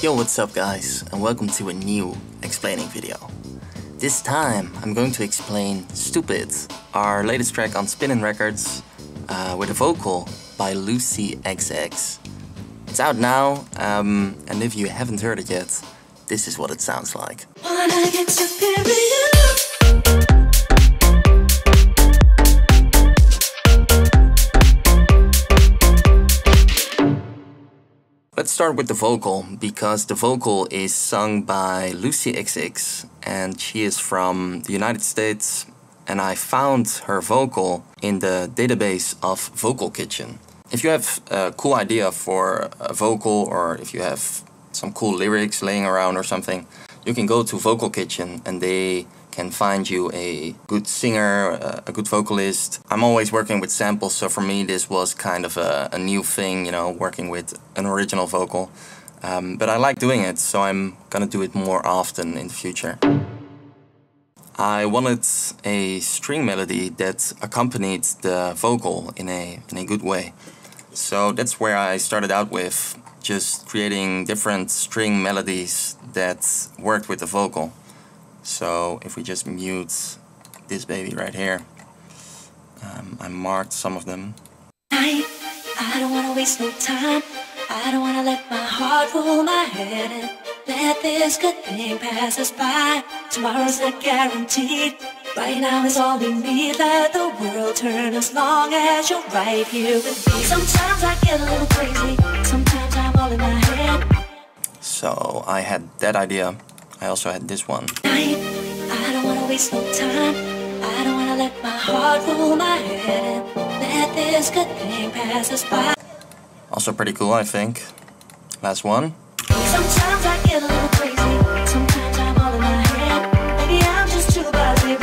Yo, what's up guys, and welcome to a new explaining video. This time I'm going to explain Stupid, our latest track on Spinnin' Records, with a vocal by Lucy XX. It's out now, and if you haven't heard it yet, this is what it sounds like. Wanna get superior. Let's start with the vocal, because the vocal is sung by Lucy XX and she is from the United States, and I found her vocal in the database of Vocal Kitchen. If you have a cool idea for a vocal, or if you have some cool lyrics laying around or something, you can go to Vocal Kitchen and they can find you a good singer, a good vocalist. I'm always working with samples, so for me this was kind of a new thing, you know, working with an original vocal. But I like doing it, so I'm gonna do it more often in the future. I wanted a string melody that accompanied the vocal in a good way. So that's where I started out with, just creating different string melodies that worked with the vocal. So if we just mute this baby right here, I marked some of them. I don't wanna waste no time. I don't wanna let my heart rule my head and let this good thing pass us by. Tomorrow's not guaranteed. Right now is all we need. Let the world turn as long as you're right here with me. Sometimes I get a little crazy. Sometimes I'm all in my head. So I had that idea. I also had this one. I don't wanna waste no time. I don't wanna let my heart rule my head and let this good thing pass us by. Also pretty cool, I think. Last one. Sometimes I get a little crazy. Sometimes I'm all in my head. Maybe I'm just too busy.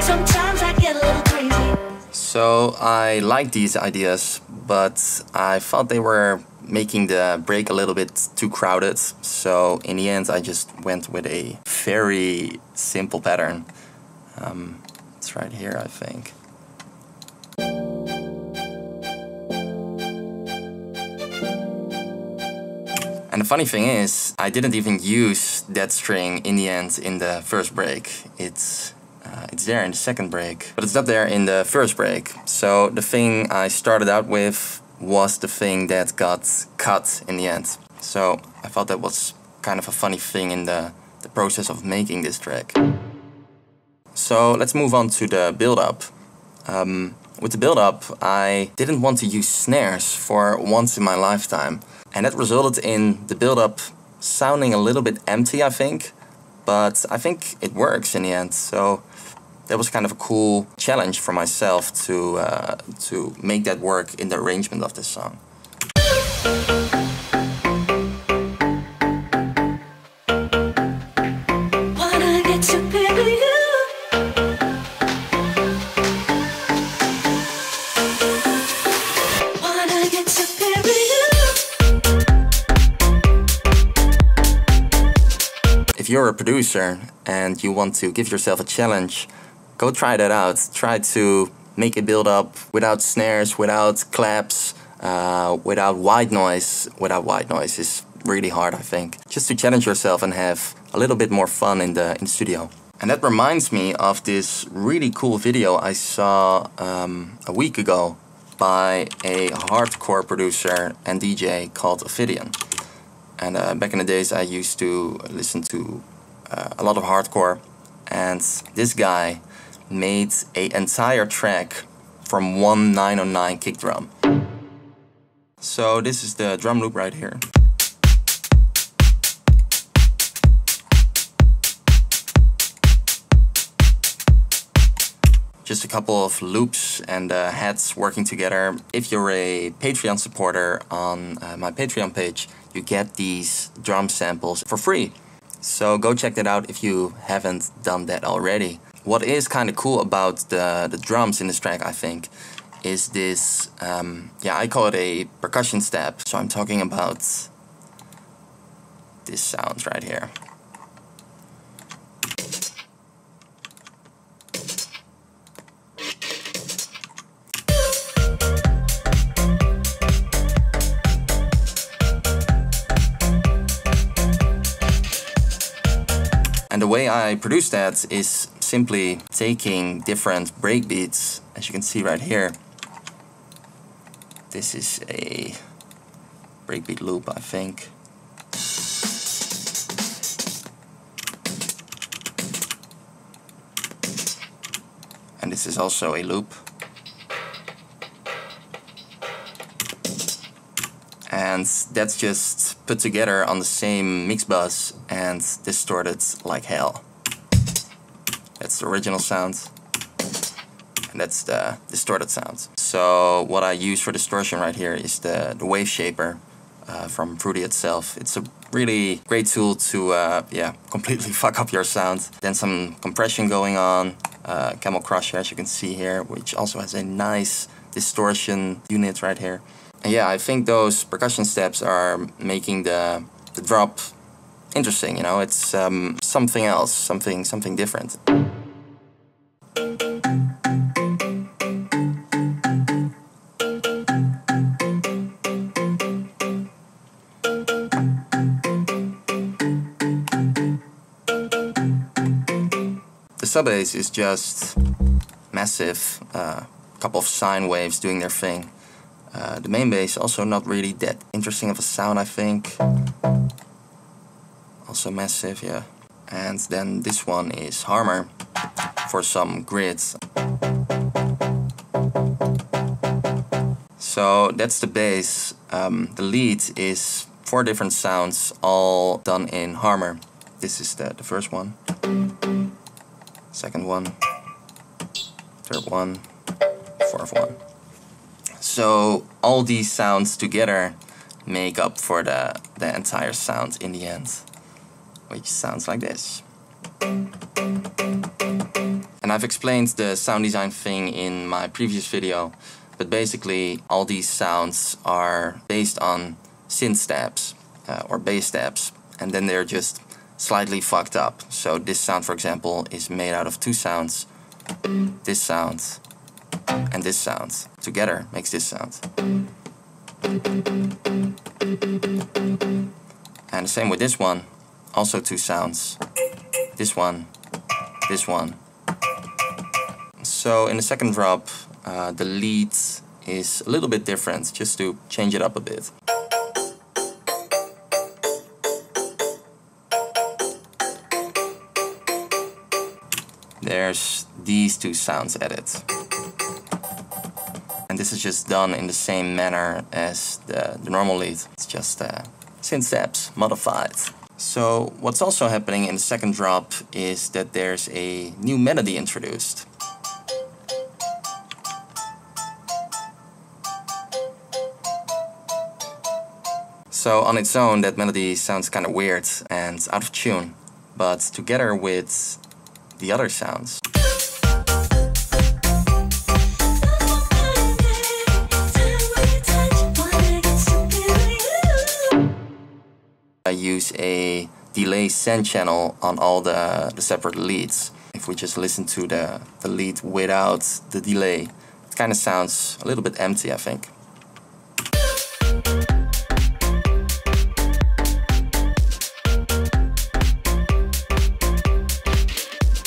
Sometimes I get a little crazy. So I like these ideas, but I thought they were making the break a little bit too crowded, so in the end I just went with a very simple pattern. It's right here, I think. And the funny thing is, I didn't even use that string in the end in the first break. It's there in the second break, but it's not there in the first break. So the thing I started out with was the thing that got cut in the end. So I thought that was kind of a funny thing in the process of making this track. So let's move on to the build-up. With the build-up, I didn't want to use snares for once in my lifetime. And that resulted in the build-up sounding a little bit empty, I think. But I think it works in the end. So that was kind of a cool challenge for myself to make that work in the arrangement of this song. Wanna get superior. Wanna get superior. If you're a producer and you want to give yourself a challenge, go try that out. Try to make it build up without snares, without claps, without white noise. Without white noise is really hard, I think. Just to challenge yourself and have a little bit more fun in the studio. And that reminds me of this really cool video I saw a week ago by a hardcore producer and DJ called Ophidian. And back in the days I used to listen to a lot of hardcore, and this guy made an entire track from one 909 kick drum. So this is the drum loop right here. Just a couple of loops and heads working together. If you're a Patreon supporter on my Patreon page, you get these drum samples for free. So go check that out if you haven't done that already. What is kind of cool about the drums in this track, I think, is this, I call it a percussion step. So I'm talking about this sound right here. And the way I produce that is simply taking different breakbeats, as you can see right here. This is a breakbeat loop, I think. And this is also a loop. And that's just put together on the same mix bus and distorted like hell. That's the original sound. And that's the distorted sound. So what I use for distortion right here is the wave shaper from Fruity itself. It's a really great tool to completely fuck up your sound. Then some compression going on. Camel Crusher, as you can see here, which also has a nice distortion unit right here. And yeah, I think those percussion steps are making the drop interesting, you know, it's something else, something different. The sub-bass is just massive, couple of sine waves doing their thing. The main bass also not really that interesting of a sound, I think. Also massive, yeah. And then this one is Harmer for some grids. So that's the bass. The lead is 4 different sounds, all done in Harmer. This is the first one, second one, third one, fourth one. So all these sounds together make up for the entire sound in the end, which sounds like this. And I've explained the sound design thing in my previous video, but basically all these sounds are based on synth steps or bass steps, and then they're just slightly fucked up. So this sound, for example, is made out of 2 sounds. This sound and this sound together makes this sound. And the same with this one, also 2 sounds. This one, this one. So in the second drop, the lead is a little bit different, just to change it up a bit. There's these 2 sounds added. And this is just done in the same manner as the normal lead. It's just synth steps modified. So what's also happening in the second drop is that there's a new melody introduced. So on its own, that melody sounds kind of weird and out of tune, but together with the other sounds, I use a delay send channel on all the separate leads. If we just listen to the lead without the delay, it kind of sounds a little bit empty, I think.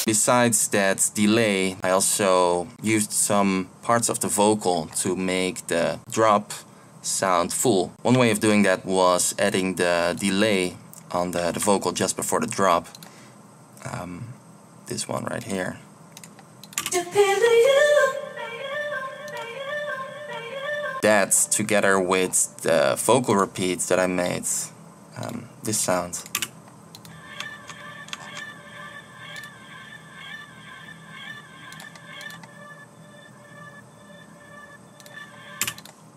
Besides that delay, I also used some parts of the vocal to make the drop sound full. One way of doing that was adding the delay on the vocal just before the drop. This one right here. That together with the vocal repeats that I made, this sound.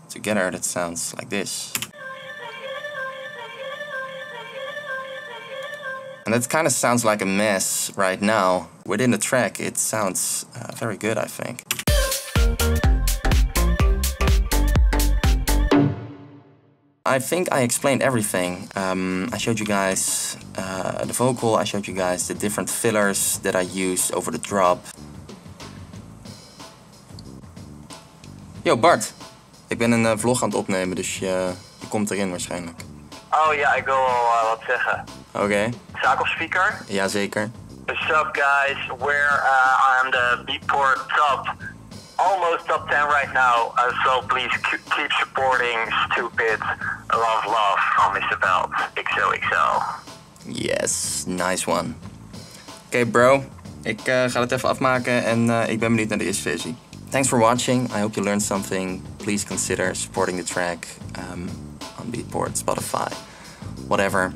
Together that sounds like this. And that kind of sounds like a mess right now. Within the track it sounds very good, I think. I think I explained everything. I showed you guys the vocal, I showed you guys the different fillers that I used over the drop. Yo Bart! Ik ben een vlog aan het opnemen, dus je komt erin waarschijnlijk. Oh ja, ik wil wel wat zeggen. Oké. Zaak op speaker? Jazeker. What's up, guys? We're on the Beatport almost top 10 right now. So please keep supporting Stupid. Love from Mr. Belt. XOXO. Yes, nice one. Oké, bro. Ik ga het even afmaken en ik ben benieuwd naar de eerste versie. Thanks for watching. I hope you learned something. Please consider supporting the track on Beatport, Spotify, whatever.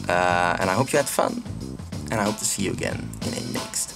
And I hope you had fun. And I hope to see you again in a next